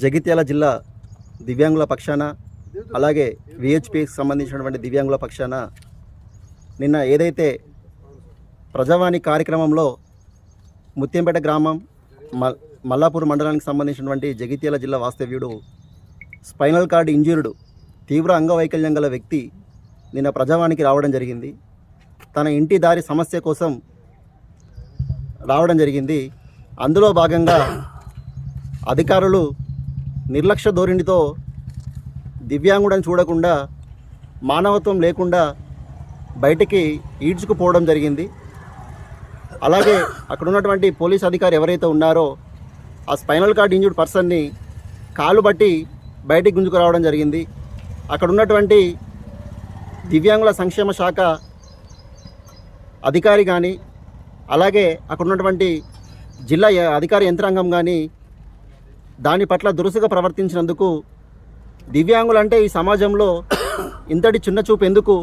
జగిత్యాల జిల్లా దివ్యాంగుల పక్షాన అలాగే విహెచ్పికి సంబంధించినటువంటి దివ్యాంగుల పక్షాన నిన్న ఏదైతే ప్రజావాణి కార్యక్రమంలో ముత్యంపేట గ్రామం మల్లాపూర్ మండలానికి సంబంధించినటువంటి జగిత్యాల జిల్లా వాస్తవ్యుడు స్పైనల్ కార్డ్ ఇంజ్యూర్డ్ తీవ్ర అంగవైకల్యం గల వ్యక్తి నిన్న ప్రజావాణికి రావడం జరిగింది. తన ఇంటి దారి సమస్య కోసం రావడం జరిగింది. అందులో భాగంగా అధికారులు నిర్లక్ష్య ధోరణితో దివ్యాంగుడని చూడకుండా మానవత్వం లేకుండా బయటికి ఈడ్చుకుపోవడం జరిగింది. అలాగే అక్కడ ఉన్నటువంటి పోలీస్ అధికారి ఎవరైతే ఉన్నారో ఆ స్పైనల్ కార్డ్ ఇంజ్యూర్డ్ పర్సన్ని కాలు బట్టి బయటికి గుంజుకురావడం జరిగింది. అక్కడ ఉన్నటువంటి దివ్యాంగుల సంక్షేమ శాఖ అధికారి కానీ అలాగే అక్కడ ఉన్నటువంటి జిల్లా అధికార యంత్రాంగం కానీ దాని పట్ల దురుసుగా ప్రవర్తించినందుకు దివ్యాంగులంటే ఈ సమాజంలో ఇంతటి చిన్న చూపు ఎందుకు